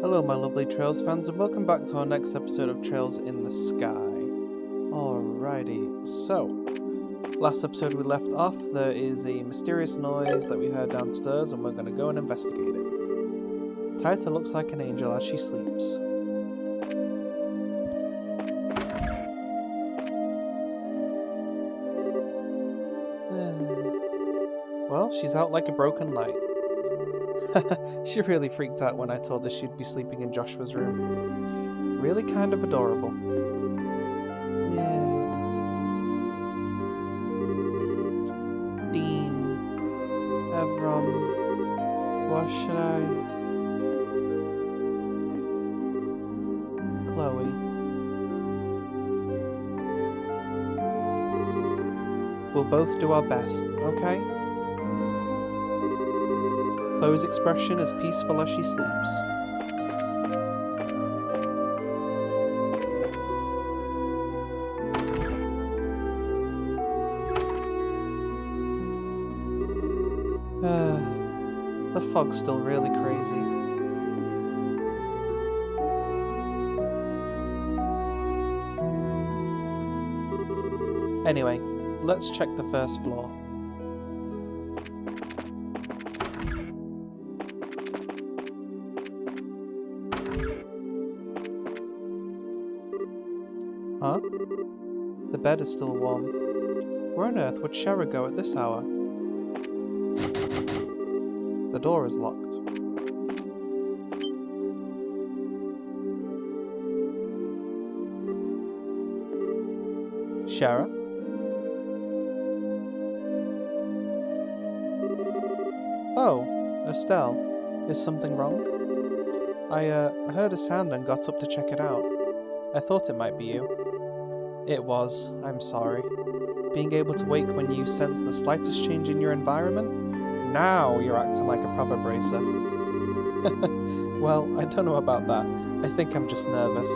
Hello my lovely Trails fans and welcome back to our next episode of Trails in the Sky. Alrighty, so, last episode we left off, there is a mysterious noise that we heard downstairs and we're going to go and investigate it. Taita looks like an angel as she sleeps. Well, she's out like a broken light. She really freaked out when I told her she'd be sleeping in Joshua's room. Really kind of adorable. Yeah. Dean. Evron. What should I... Chloe. We'll both do our best, okay? Chloe's expression is peaceful as she sleeps. The fog's still really crazy. Anyway, let's check the first floor. Huh? The bed is still warm. Where on earth would Shara go at this hour? The door is locked. Shara? Oh, Estelle. Is something wrong? I heard a sound and got up to check it out. I thought it might be you. It was. I'm sorry. Being able to wake when you sense the slightest change in your environment? Now you're acting like a proper bracer. Well, I don't know about that. I think I'm just nervous.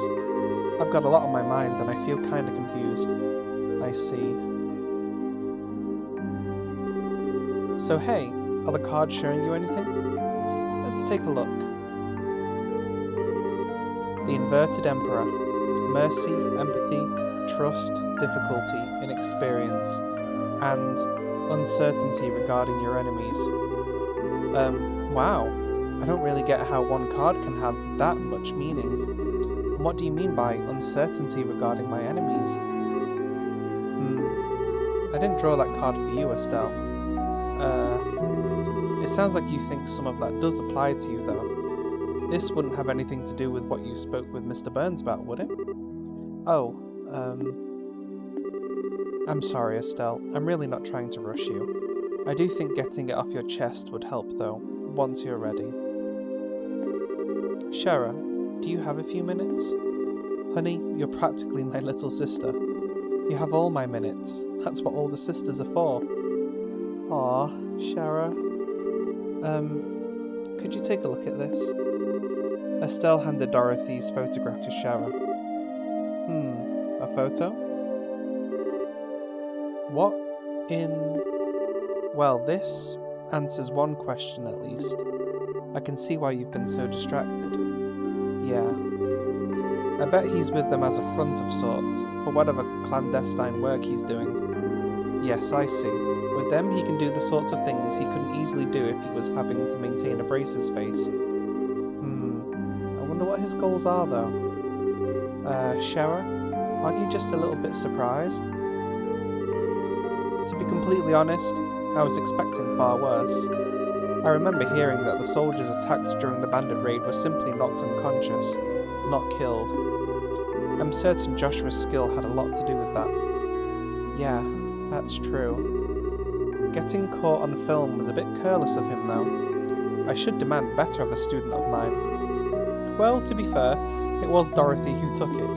I've got a lot on my mind and I feel kinda confused. I see. So hey, are the cards showing you anything? Let's take a look. The Inverted Emperor. Mercy, empathy, trust, difficulty, inexperience, and uncertainty regarding your enemies. Wow. I don't really get how one card can have that much meaning. And what do you mean by uncertainty regarding my enemies? I didn't draw that card for you, Estelle. It sounds like you think some of that does apply to you, though. This wouldn't have anything to do with what you spoke with Mr. Burns about, would it? Oh, I'm sorry, Estelle. I'm really not trying to rush you. I do think getting it off your chest would help, though, once you're ready. Shara, do you have a few minutes? Honey, you're practically my little sister. You have all my minutes. That's what older sisters are for. Aw, Shara. Could you take a look at this? Estelle handed Dorothy's photograph to Shara. A photo? What in... Well, this answers one question at least. I can see why you've been so distracted. Yeah. I bet he's with them as a front of sorts, for whatever clandestine work he's doing. Yes, I see. With them he can do the sorts of things he couldn't easily do if he was having to maintain a bracer's face. I wonder what his goals are, though. Shara, aren't you just a little bit surprised? To be completely honest, I was expecting far worse. I remember hearing that the soldiers attacked during the bandit raid were simply knocked unconscious, not killed. I'm certain Joshua's skill had a lot to do with that. Yeah, that's true. Getting caught on film was a bit careless of him, though. I should demand better of a student of mine. Well, to be fair, it was Dorothy who took it.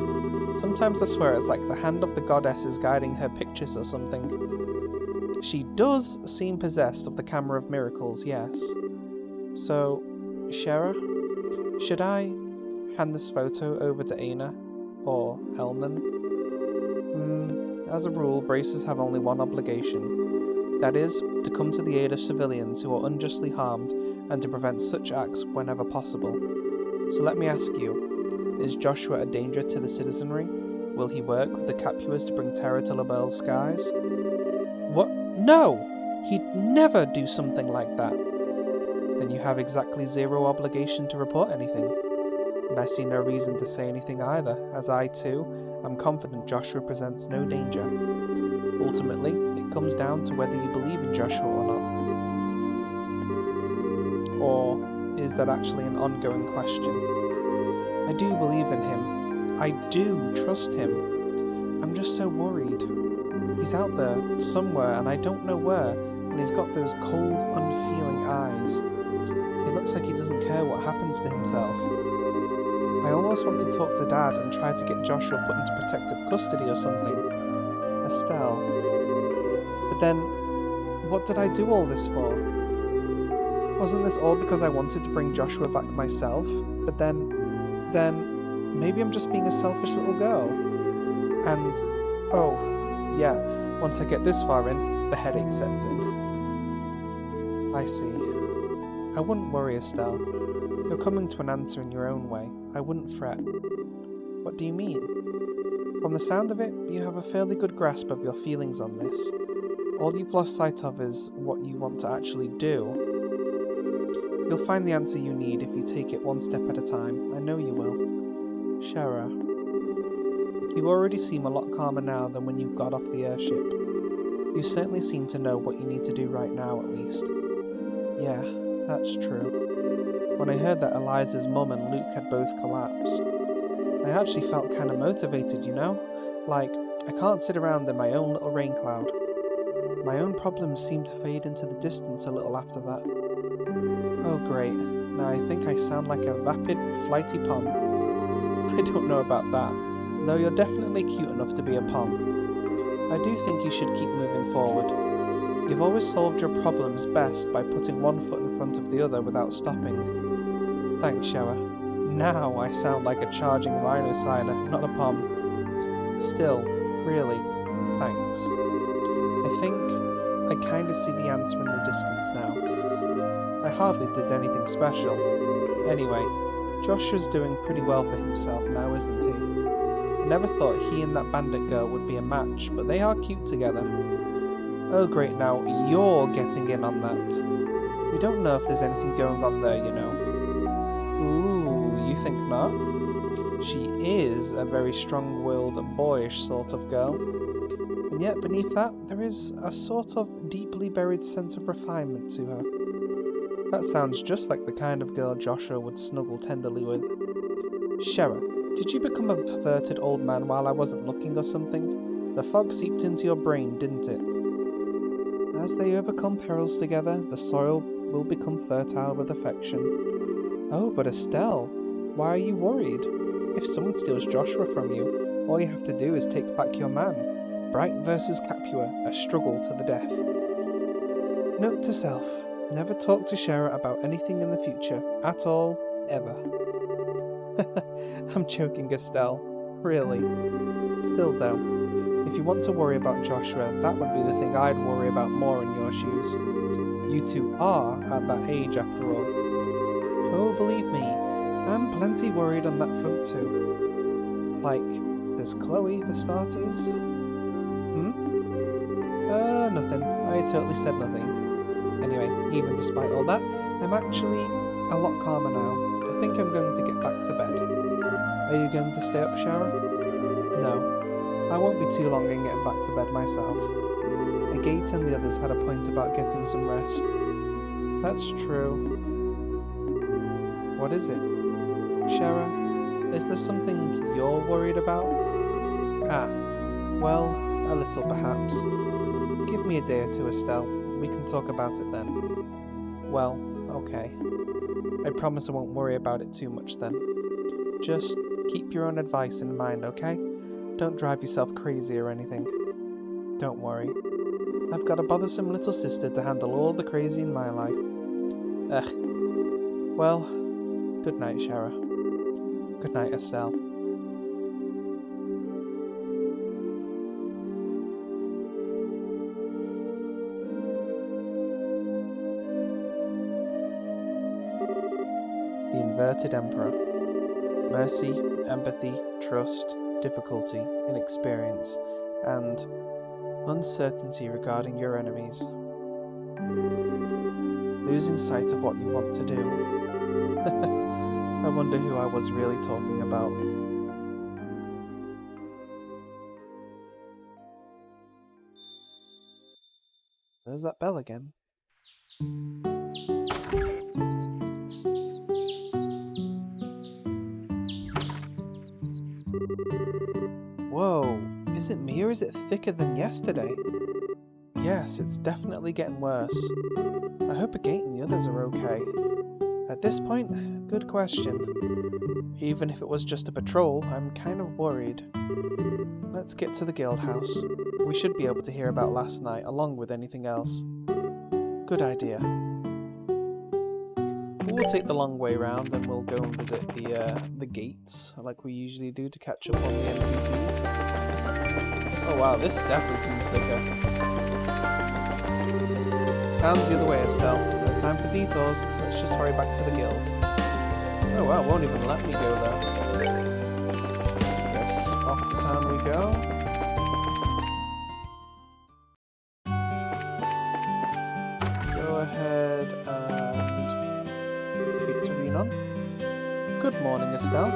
Sometimes I swear it's like the hand of the goddess is guiding her pictures or something. She does seem possessed of the camera of miracles, yes. So, Shara, should I hand this photo over to Aina? Or Elnan? As a rule, bracers have only one obligation. That is, to come to the aid of civilians who are unjustly harmed and to prevent such acts whenever possible. So let me ask you, is Joshua a danger to the citizenry? Will he work with the Capuas to bring terror to LaBelle's skies? What? No! He'd never do something like that. Then you have exactly zero obligation to report anything. And I see no reason to say anything either, as I, too, am confident Joshua presents no danger. Ultimately, it comes down to whether you believe in Joshua or not. Or is that actually an ongoing question? I do believe in him. I do trust him. I'm just so worried. He's out there, somewhere, and I don't know where, and he's got those cold, unfeeling eyes. It looks like he doesn't care what happens to himself. I almost want to talk to Dad and try to get Joshua put into protective custody or something. Estelle. But then, what did I do all this for? Wasn't this all because I wanted to bring Joshua back myself? But then, maybe I'm just being a selfish little girl. And, oh, yeah, once I get this far in, the headache sets in. I see. I wouldn't worry, Estelle. You're coming to an answer in your own way. I wouldn't fret. What do you mean? From the sound of it, you have a fairly good grasp of your feelings on this. All you've lost sight of is what you want to actually do. You'll find the answer you need if you take it one step at a time. I know you will. Shara. You already seem a lot calmer now than when you got off the airship. You certainly seem to know what you need to do right now, at least. Yeah, that's true. When I heard that Eliza's mum and Luke had both collapsed, I actually felt kind of motivated, you know? Like, I can't sit around in my own little rain cloud. My own problems seemed to fade into the distance a little after that. Oh great, now I think I sound like a vapid, flighty pom. I don't know about that, though you're definitely cute enough to be a pom. I do think you should keep moving forward. You've always solved your problems best by putting one foot in front of the other without stopping. Thanks, Shower. Now I sound like a charging rhinocider, not a pom. Still, really, thanks. I think I kinda see the answer in the distance now. I hardly did anything special. Anyway, Joshua's doing pretty well for himself now, isn't he? I never thought he and that bandit girl would be a match, but they are cute together. Oh great, now you're getting in on that. We don't know if there's anything going on there, you know. Ooh, you think not? She is a very strong-willed and boyish sort of girl. And yet beneath that, there is a sort of deeply buried sense of refinement to her. That sounds just like the kind of girl Joshua would snuggle tenderly with. Shara, did you become a perverted old man while I wasn't looking or something? The fog seeped into your brain, didn't it? As they overcome perils together, the soil will become fertile with affection. Oh, but Estelle, why are you worried? If someone steals Joshua from you, all you have to do is take back your man. Bright versus Capua, a struggle to the death. Note to self, never talk to Shara about anything in the future, at all, ever. I'm joking, Estelle. Really. Still though, if you want to worry about Joshua, that would be the thing I'd worry about more in your shoes. You two are at that age after all. Oh, believe me, I'm plenty worried on that front too. Like, there's Chloe for starters. Nothing. I totally said nothing. Anyway, even despite all that, I'm actually a lot calmer now. I think I'm going to get back to bed. Are you going to stay up, Shara? No. I won't be too long in getting back to bed myself. Agate and the others had a point about getting some rest. That's true. What is it? Shara, is there something you're worried about? Ah, well, a little perhaps. Give me a day or two, Estelle. We can talk about it then. Well, okay. I promise I won't worry about it too much then. Just keep your own advice in mind, okay? Don't drive yourself crazy or anything. Don't worry. I've got a bothersome little sister to handle all the crazy in my life. Ugh. Well, good night, Shara. Good night, Estelle. The Inverted Emperor. Mercy, empathy, trust, difficulty, inexperience, and uncertainty regarding your enemies. Losing sight of what you want to do. I wonder who I was really talking about. There's that bell again. Whoa, is it me or is it thicker than yesterday? Yes, it's definitely getting worse. I hope Agate and the others are okay. At this point, good question. Even if it was just a patrol, I'm kind of worried. Let's get to the guild house. We should be able to hear about last night along with anything else. Good idea. We'll take the long way round and we'll go and visit the gates like we usually do to catch up on the NPCs. Oh wow, this definitely seems thicker. Town's the other way, Estelle. No time for detours. Let's just hurry back to the guild. Oh wow, won't even let me go there. Yes, off to town we go. Let's go ahead and speak to Nihon. Good morning, Estelle.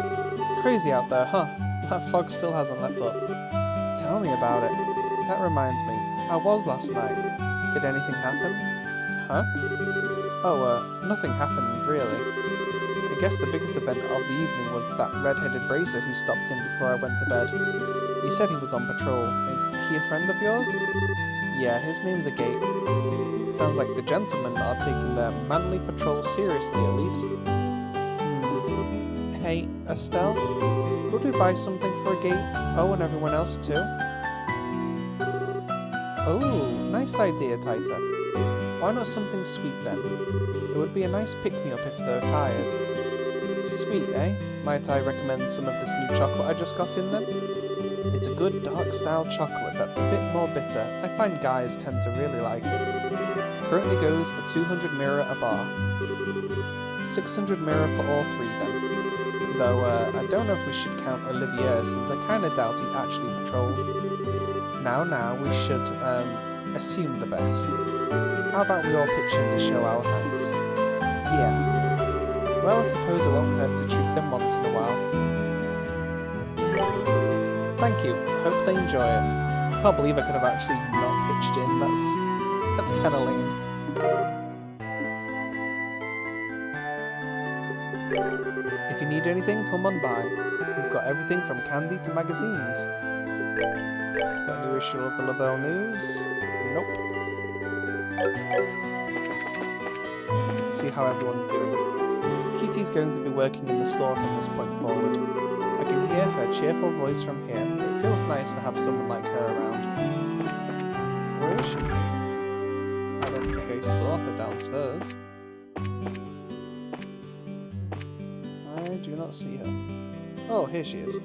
Crazy out there, huh? That fog still hasn't let up. Tell me about it. That reminds me, how was last night? Did anything happen? Huh? Oh, nothing happened, really. I guess the biggest event of the evening was that red-headed bracer who stopped in before I went to bed. He said he was on patrol. Is he a friend of yours? Yeah, his name's Agate. Sounds like the gentlemen are taking their manly patrol seriously, at least. Hey, Estelle? Could we buy something for Agate? Oh, and everyone else too? Oh, nice idea, Taita. Why not something sweet then? It would be a nice pick-me-up if they're tired. Sweet, eh? Might I recommend some of this new chocolate I just got in then? It's a good dark-style chocolate that's a bit more bitter. I find guys tend to really like it. Currently goes for 200 mirror a bar. 600 mirror for all three then. Though, I don't know if we should count Olivier since I kinda doubt he actually patrolled. Now, we should, assume the best. How about we all pitch in to show our thanks? Yeah. Well, I suppose it won't hurt to treat them once in a while. Thank you. Hope they enjoy it. I can't believe I could have actually not pitched in. That's kinda lame. If you need anything, come on by. We've got everything from candy to magazines. Got a new issue of the Lavelle News? Nope. See how everyone's doing. Kitty's going to be working in the store from this point forward. I can hear her cheerful voice from here. It feels nice to have someone like her around. Where is she? I don't think I saw her downstairs. I do not see her. Oh, here she is.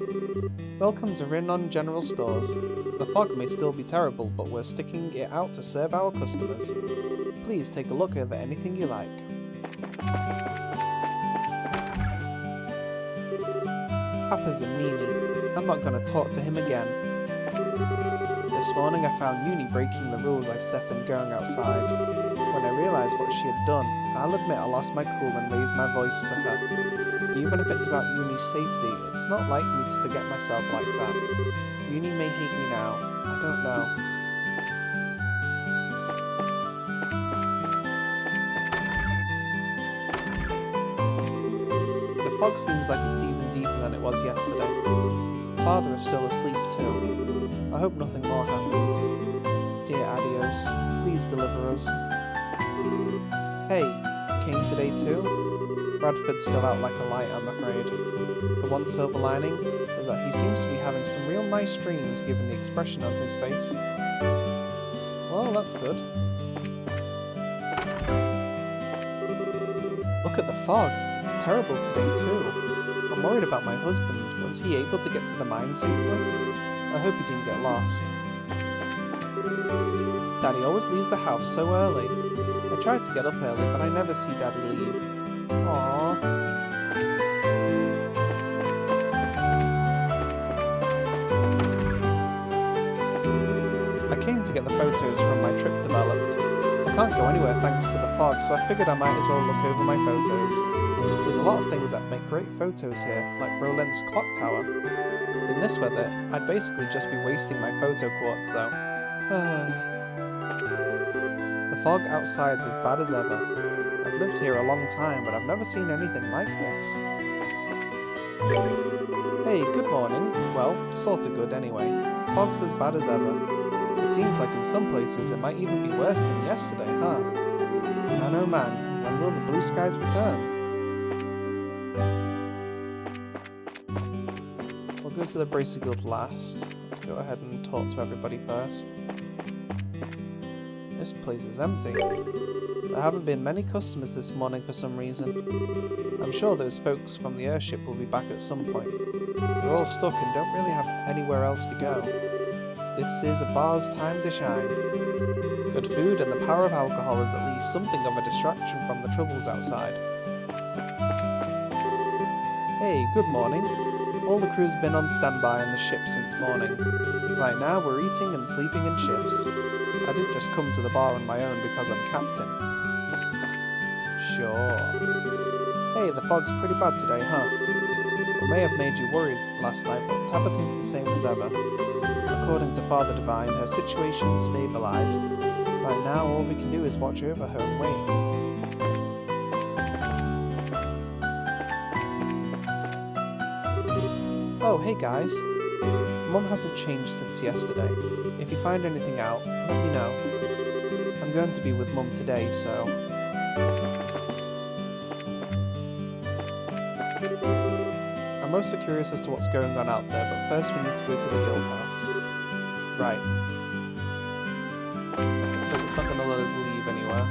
Welcome to Nihon General Stores. The fog may still be terrible, but we're sticking it out to serve our customers. Please take a look over anything you like. Papa's a meanie. I'm not going to talk to him again. This morning I found Uni breaking the rules I set and going outside. When I realised what she had done, I'll admit I lost my cool and raised my voice to her. Even if it's about Uni's safety, it's not like me to forget myself like that. Uni may hate me now. I don't know. The fog seems like it's even deeper than it was yesterday. Father is still asleep too. I hope nothing more happens. Dear Adios, please deliver us. Hey, came today too? Bradford's still out like a light, I'm afraid. The one silver lining is that he seems to be having some real nice dreams given the expression on his face. Well, that's good. Look at the fog. It's terrible today too. I'm worried about my husband. Was he able to get to the mine safely? I hope he didn't get lost. Daddy always leaves the house so early. I tried to get up early, but I never see Daddy leave. Aww. to get the photos from my trip developed. I can't go anywhere thanks to the fog, so I figured I might as well look over my photos. There's a lot of things that make great photos here, like Roland's clock tower. In this weather, I'd basically just be wasting my photo quartz though. The fog outside's as bad as ever. I've lived here a long time, but I've never seen anything like this. Hey, good morning. Well, sorta good anyway. Fog's as bad as ever. It seems like in some places it might even be worse than yesterday, huh? Man oh man, when will the blue skies return? We'll go to the Bracer Guild last. Let's go ahead and talk to everybody first. This place is empty. There haven't been many customers this morning for some reason. I'm sure those folks from the airship will be back at some point. They're all stuck and don't really have anywhere else to go. This is a bar's time to shine. Good food and the power of alcohol is at least something of a distraction from the troubles outside. Hey, good morning. All the crew's been on standby on the ship since morning. Right now we're eating and sleeping in shifts. I didn't just come to the bar on my own because I'm captain. Sure. Hey, the fog's pretty bad today, huh? It may have made you worried last night, but Tabitha's the same as ever. According to Father Divine, her situation's stabilised. Right now, all we can do is watch over her and wait. Oh, hey guys. Mum hasn't changed since yesterday. If you find anything out, let me know. I'm going to be with Mum today, so... I'm mostly curious as to what's going on out there, but first we need to go to the guild house. Right. So it's not going to let us leave anywhere.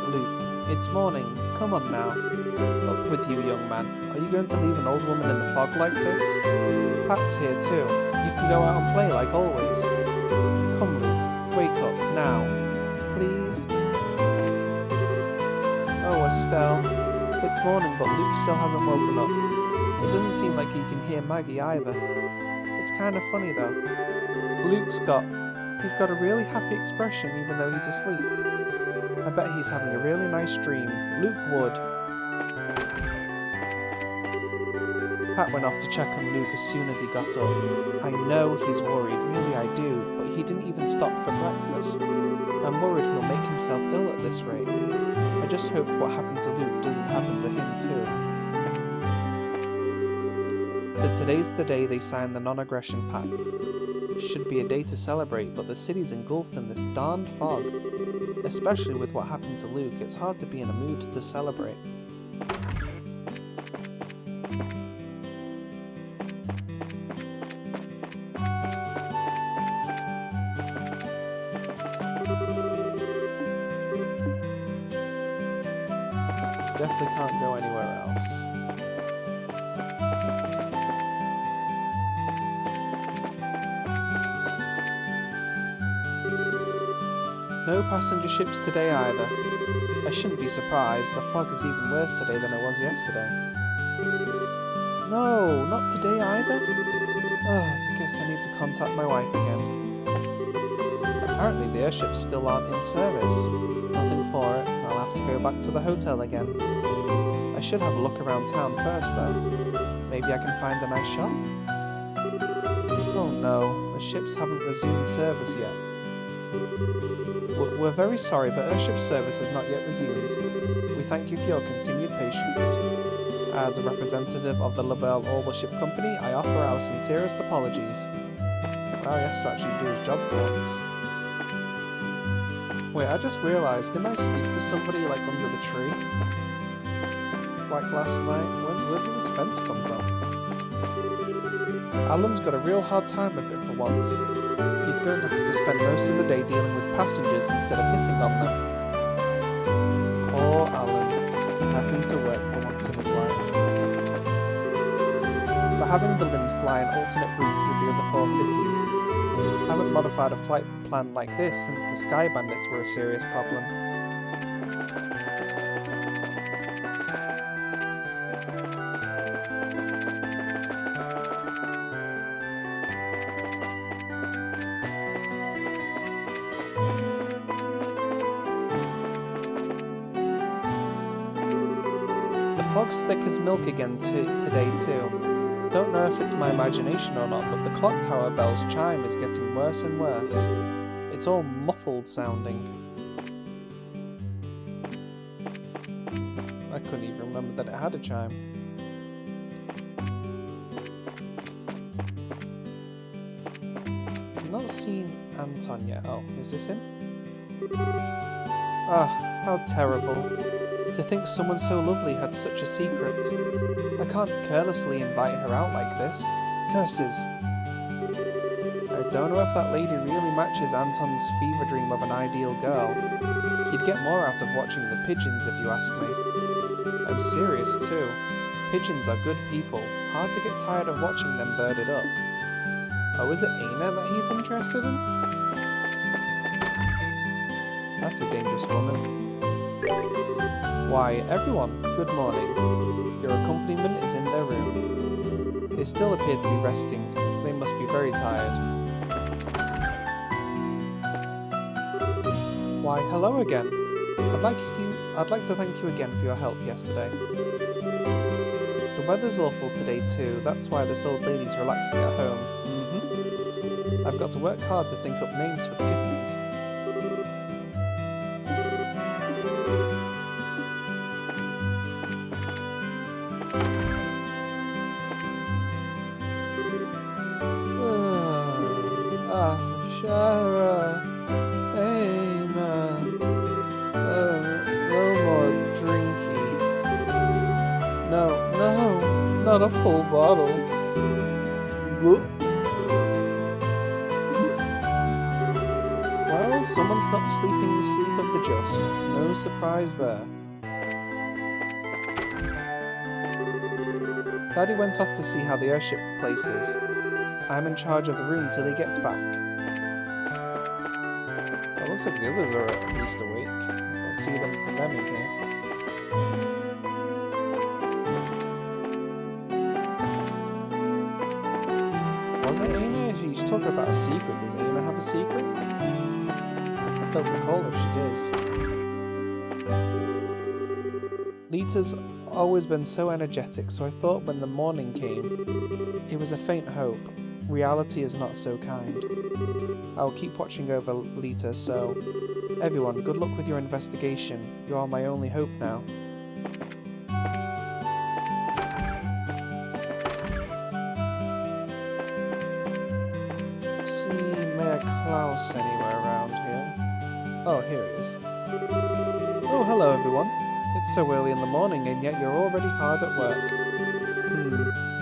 Luke, it's morning. Come on now. Up with you, young man. Are you going to leave an old woman in the fog like this? Pat's here too. You can go out and play like always. Come, Luke. Wake up, now. Please? Oh, Estelle. It's morning, but Luke still hasn't woken up. It doesn't seem like he can hear Maggie either. It's kind of funny though. He's got a really happy expression even though he's asleep. I bet he's having a really nice dream. Luke would. Pat went off to check on Luke as soon as he got up. I know he's worried, really I do, but he didn't even stop for breakfast. I'm worried he'll make himself ill at this rate. I just hope what happened to Luke doesn't happen to him too. So today's the day they signed the non-aggression pact. Should be a day to celebrate, but the city's engulfed in this darned fog. Especially with what happened to Luke, it's hard to be in a mood to celebrate. Definitely can't go anywhere else. No passenger ships today either. I shouldn't be surprised, the fog is even worse today than it was yesterday. No, not today either? I guess I need to contact my wife again. Apparently the airships still aren't in service. Nothing for it, I'll have to go back to the hotel again. I should have a look around town first though. Maybe I can find a nice shop? Oh no, the ships haven't resumed service yet. We're very sorry, but airship service has not yet resumed. We thank you for your continued patience. As a representative of the LaBelle Orwell Ship Company, I offer our sincerest apologies. Wow, he has to actually do his job for once. Wait, I just realised, didn't I speak to somebody like under the tree? Like last night? Where did this fence come from? Alan's got a real hard time of it for once. He's going to have to spend most of the day dealing with passengers instead of hitting on them. Poor Alan, having to work for once in his life. But having the Lind fly an alternate route through the other 4 cities, I haven't modified a flight plan like this since the Sky Bandits were a serious problem. fog's thick as milk again today too. Don't know if it's my imagination or not, but the clock tower bell's chime is getting worse and worse. It's all muffled sounding. I couldn't even remember that it had a chime. I've not seen Anton yet. Oh, is this him? Ah, how terrible. To think someone so lovely had such a secret. I can't carelessly invite her out like this. Curses. I don't know if that lady really matches Anton's fever dream of an ideal girl. You'd get more out of watching the pigeons if you ask me. I'm serious too. Pigeons are good people. Hard to get tired of watching them birded up. Oh, is it Aina that he's interested in? That's a dangerous woman. Why, everyone, good morning. Your accompaniment is in their room. They still appear to be resting. They must be very tired. Why, hello again. I'd like to thank you again for your help yesterday. The weather's awful today too, that's why this old lady's relaxing at home. I've got to work hard to think up names for the kittens. Shara, Aina, no more drinky. No, not a full bottle. Whoop. Well, someone's not sleeping the sleep of the just. No surprise there. Daddy went off to see how the airship place is. I'm in charge of the room till he gets back. It looks like the others are at least awake. I'll see them in here. Was it Aina? She's talking about a secret. Does Aina have a secret? I don't recall if she is. Lita's always been so energetic, so I thought when the morning came, it was a faint hope. Reality is not so kind. I'll keep watching over Lita, so... Everyone, good luck with your investigation. You are my only hope now. See Mayor Klaus anywhere around here? Oh, here he is. Oh, hello everyone. It's so early in the morning and yet you're already hard at work.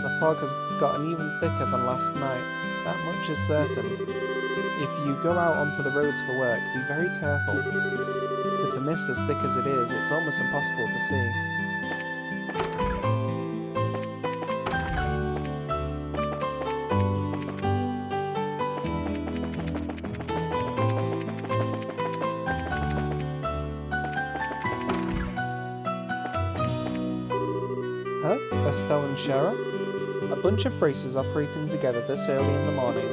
The fog has gotten even thicker than last night, that much is certain. If you go out onto the roads for work, be very careful. With the mist as thick as it is, it's almost impossible to see. Huh? Estelle and Shara? A bunch of braces operating together this early in the morning.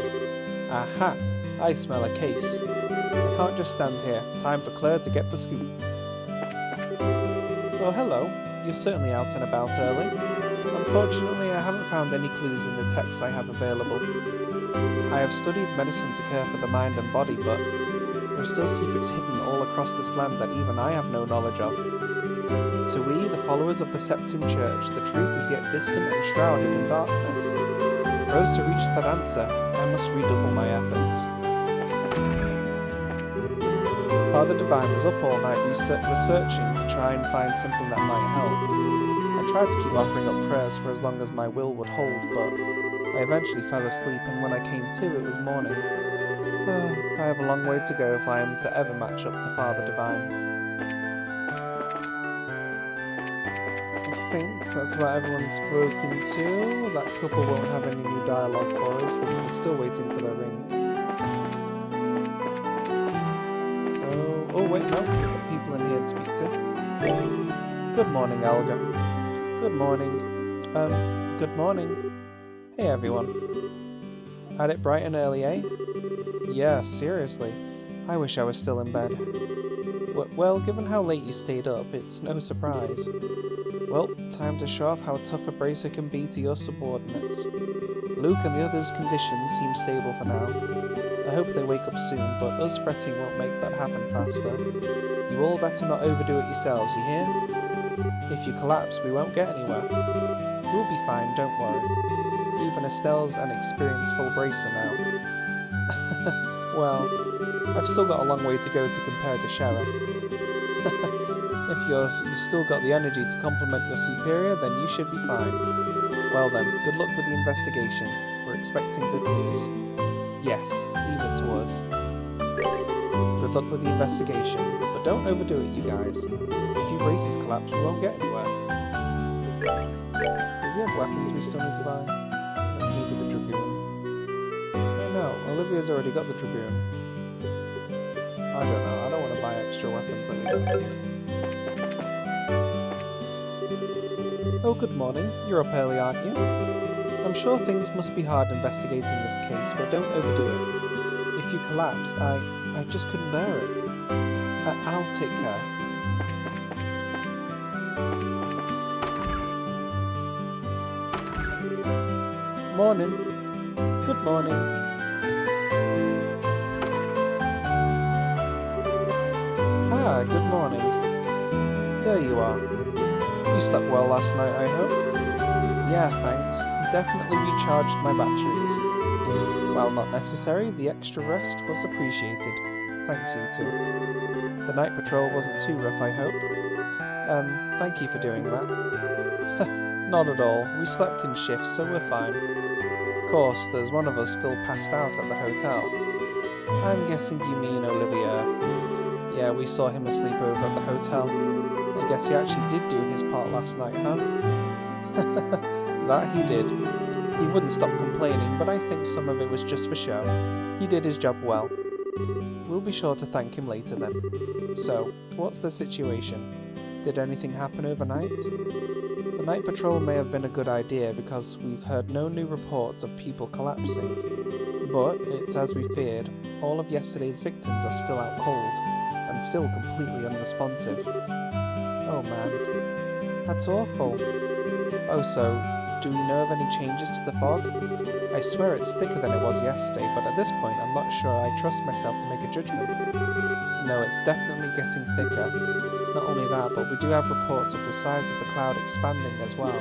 Aha! I smell a case. I can't just stand here. Time for Claire to get the scoop. Oh, hello. You're certainly out and about early. Unfortunately, I haven't found any clues in the texts I have available. I have studied medicine to care for the mind and body, but there are still secrets hidden all across this land that even I have no knowledge of. To we, the followers of the Septum Church, the truth is yet distant and shrouded in darkness. For us to reach that answer, I must redouble my efforts. Father Divine was up all night researching to try and find something that might help. I tried to keep offering up prayers for as long as my will would hold, but I eventually fell asleep, and when I came to, it was morning. I have a long way to go if I am to ever match up to Father Divine. I think that's about everyone's spoken to. That couple won't have any new dialogue for us because they're still waiting for their ring. So, oh wait, no, we've got people in here to speak to. Good morning, Elga. Good morning. Good morning. Hey everyone. Had it bright and early, eh? Yeah, seriously. I wish I was still in bed. Well, given how late you stayed up, it's no surprise. Well, time to show off how tough a bracer can be to your subordinates. Luke and the others' conditions seem stable for now. I hope they wake up soon, but us fretting won't make that happen faster. You all better not overdo it yourselves, you hear? If you collapse, we won't get anywhere. We'll be fine, don't worry. Even Estelle's an experienced full bracer now. Well, I've still got a long way to go to compare to Shara. If you've still got the energy to compliment your superior, then you should be fine. Well then, good luck with the investigation. We're expecting good news. Yes, leave it to us. Good luck with the investigation, but don't overdo it, you guys. If you braces collapse, we won't get anywhere. Does he have weapons we still need to buy? Maybe the Dragoon. Oh no, Olivia's already got the Dragoon. I don't know, I don't want to buy extra weapons that we don't need. Oh, good morning. You're up early, aren't you? I'm sure things must be hard investigating this case, but don't overdo it. If you collapsed, I just couldn't bear it. I'll take care. Morning. Good morning. Ah, good morning. There you are. You slept well last night, I hope? Yeah, thanks. Definitely recharged my batteries. While not necessary, the extra rest was appreciated. Thanks, you two. The night patrol wasn't too rough, I hope? Thank you for doing that. Not at all. We slept in shifts, so we're fine. Of course, there's one of us still passed out at the hotel. I'm guessing you mean Olivia. Yeah, we saw him asleep over at the hotel. I guess he actually did do his part last night, huh? That he did. He wouldn't stop complaining, but I think some of it was just for show. He did his job well. We'll be sure to thank him later then. So, what's the situation? Did anything happen overnight? The night patrol may have been a good idea because we've heard no new reports of people collapsing. But, it's as we feared, all of yesterday's victims are still out cold, and still completely unresponsive. Oh man, that's awful. Oh, so, do we know of any changes to the fog? I swear it's thicker than it was yesterday, but at this point I'm not sure I trust myself to make a judgment. No, it's definitely getting thicker. Not only that, but we do have reports of the size of the cloud expanding as well.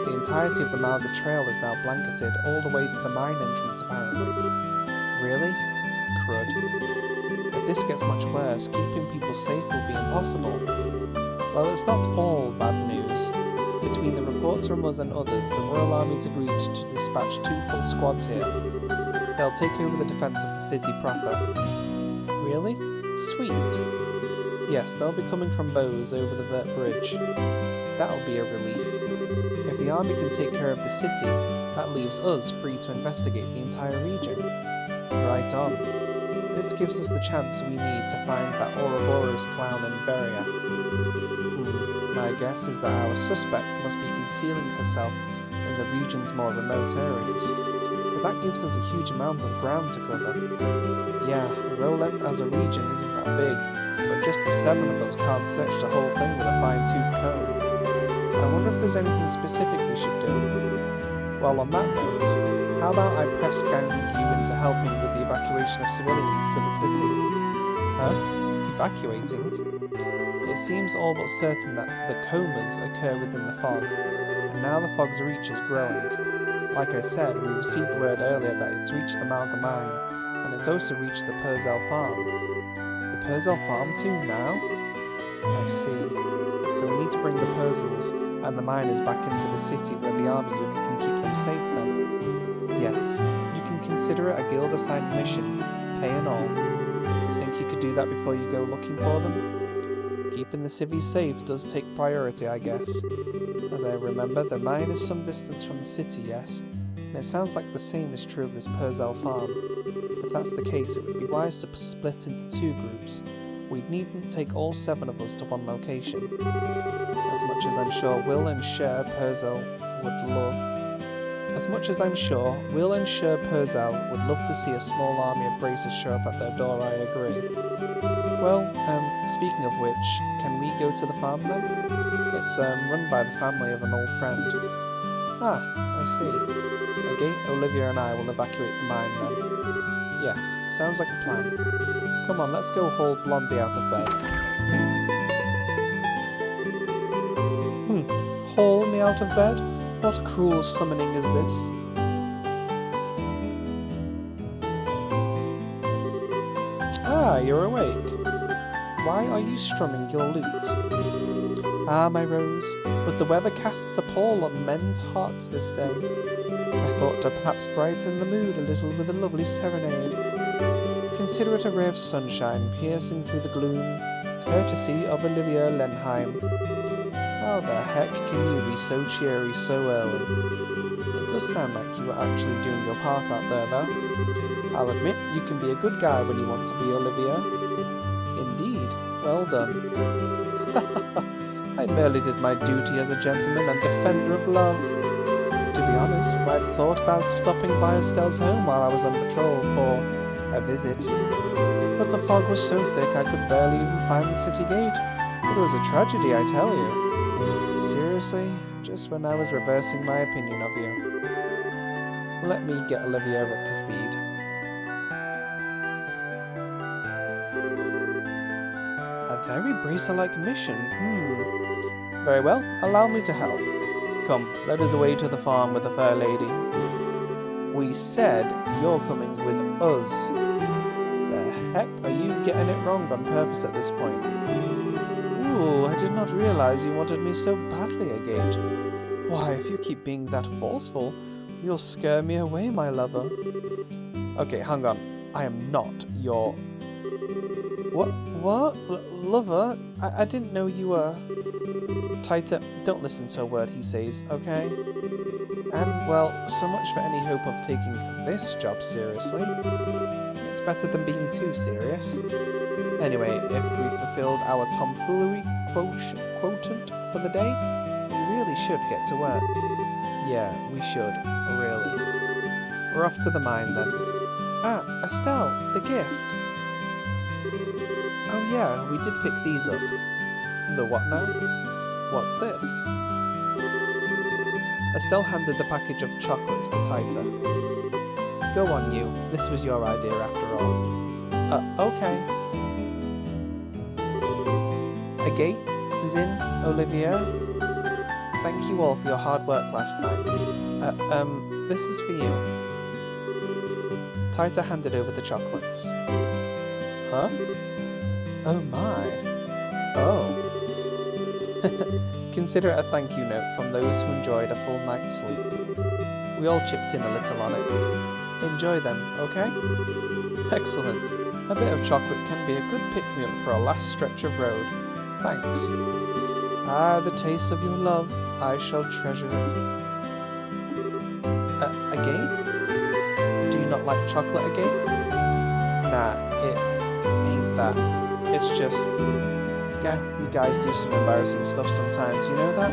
The entirety of the Malga Trail is now blanketed all the way to the mine entrance apparently. Really? Crud. If this gets much worse, keeping people safe will be impossible. Well, it's not all bad news. Between the reports from us and others, the Royal Army's agreed to dispatch 2 full squads here. They'll take over the defence of the city proper. Really? Sweet. Yes, they'll be coming from Bose over the Vert Bridge. That'll be a relief. If the army can take care of the city, that leaves us free to investigate the entire region. Right on. This gives us the chance we need to find that Ouroboros clown in Beria. My guess is that our suspect must be concealing herself in the region's more remote areas. But that gives us a huge amount of ground to cover. Yeah, Roland as a region isn't that big, but just the 7 of us can't search the whole thing with a fine-tooth comb. I wonder if there's anything specific we should do. Well, on that note, how about I press gang you into helping with the evacuation of civilians to the city? Huh? Evacuating? It seems all but certain that the comas occur within the fog, and now the fog's reach is growing. Like I said, we received word earlier that it's reached the Malga mine, and it's also reached the Purzel farm. The Purzel farm too now? I see. So we need to bring the Purzels and the miners back into the city where the army unit can keep them safe then. Yes, you can consider it a guild-assigned mission, pay and all. Think you could do that before you go looking for them? Keeping the civvies safe does take priority, I guess. As I remember, the mine is some distance from the city, yes? And it sounds like the same is true of this Purzel farm. If that's the case, it would be wise to split into 2 groups. We needn't take all 7 of us to one location. As much as I'm sure Will and Sher Purzel would love to see a small army of bracers show up at their door, I agree. Well, speaking of which, can we go to the farm then? It's run by the family of an old friend. Ah, I see. Okay, Olivia and I will evacuate the mine then. Yeah, sounds like a plan. Come on, let's go haul Blondie out of bed. Haul me out of bed? What cruel summoning is this? Ah, you're awake. Why are you strumming your lute? Ah, my rose, but the weather casts a pall on men's hearts this day. I thought to perhaps brighten the mood a little with a lovely serenade. Consider it a ray of sunshine piercing through the gloom, courtesy of Olivia Lenheim. How the heck can you be so cheery so early? It does sound like you were actually doing your part out there, though. I'll admit you can be a good guy when you want to be, Olivia. Indeed, well done. I merely did my duty as a gentleman and defender of love. To be honest, I'd thought about stopping by Estelle's home while I was on patrol for a visit. But the fog was so thick I could barely even find the city gate. It was a tragedy, I tell you. Seriously, just when I was reversing my opinion of you. Let me get Olivia up to speed. A very Bracer-like mission, Very well, allow me to help. Come, let us away to the farm with the fair lady. We said you're coming with us. The heck are you getting it wrong on purpose at this point? Ooh, I did not realize you wanted me so badly, Agate. Why, if you keep being that forceful, you'll scare me away, my lover. Okay, hang on. I am not your... What? Lover? I didn't know you were... Tighter, don't listen to a word he says, okay? And, well, so much for any hope of taking this job seriously. It's better than being too serious. Anyway, if we've fulfilled our tomfoolery quotient for the day, we really should get to work. Yeah, we should, really. We're off to the mine then. Ah, Estelle, the gift. Oh yeah, we did pick these up. The what now? What's this? Estelle handed the package of chocolates to Tita. Go on, you. This was your idea after all. Okay. Agate, Zin, Olivia, thank you all for your hard work last night. This is for you. Tita handed over the chocolates. Huh? Oh my. Oh. Consider it a thank you note from those who enjoyed a full night's sleep. We all chipped in a little on it. Enjoy them, okay? Excellent. A bit of chocolate can be a good pick-me-up for a last stretch of road. Thanks. Ah, the taste of your love. I shall treasure it. Again? Do you not like chocolate again? Nah, it ain't that. It's just... you guys do some embarrassing stuff sometimes, you know that?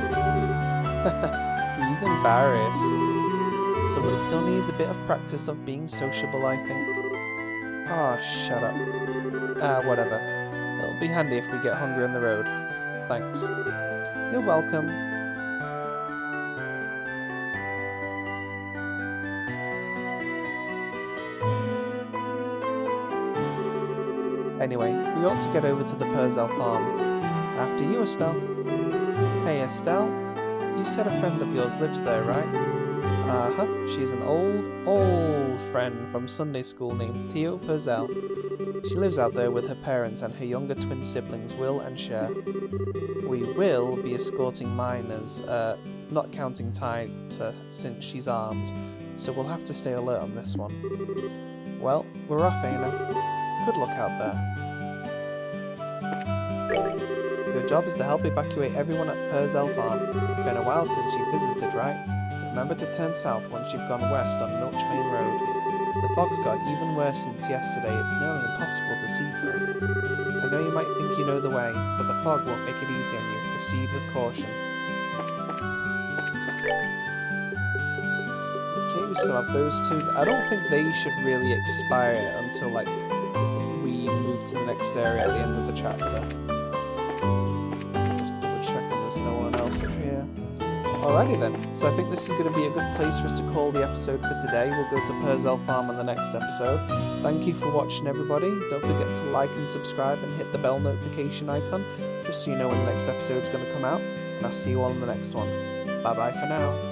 He's embarrassed. So it still needs a bit of practice of being sociable, I think. Ah, shut up. Whatever. It'll be handy if we get hungry on the road. Thanks. You're welcome. Anyway, we ought to get over to the Purzel farm. After you, Estelle. Hey, Estelle. You said a friend of yours lives there, right? Uh-huh. She's an old friend from Sunday school named Theo Purzel. She lives out there with her parents and her younger twin siblings, Will and Cher. We will be escorting miners, not counting Tita since she's armed, so we'll have to stay alert on this one. Well, we're off, Aina. Good luck out there. Your job is to help evacuate everyone at Purzel Farm. Been a while since you visited, right? Remember to turn south once you've gone west on Milch Main Road. The fog's got even worse since yesterday, it's nearly impossible to see through. I know you might think you know the way, but the fog won't make it easy on you. Proceed with caution. Okay, we still have those two. I don't think they should really expire until, like, we move to the next area at the end of the chapter. Just double checking there's no one else up here. Alrighty then, so I think this is going to be a good place for us to call the episode for today. We'll go to Perzel Farm on the next episode. Thank you for watching, everybody. Don't forget to like and subscribe and hit the bell notification icon, just so you know when the next episode is going to come out. And I'll see you all in the next one. Bye bye for now.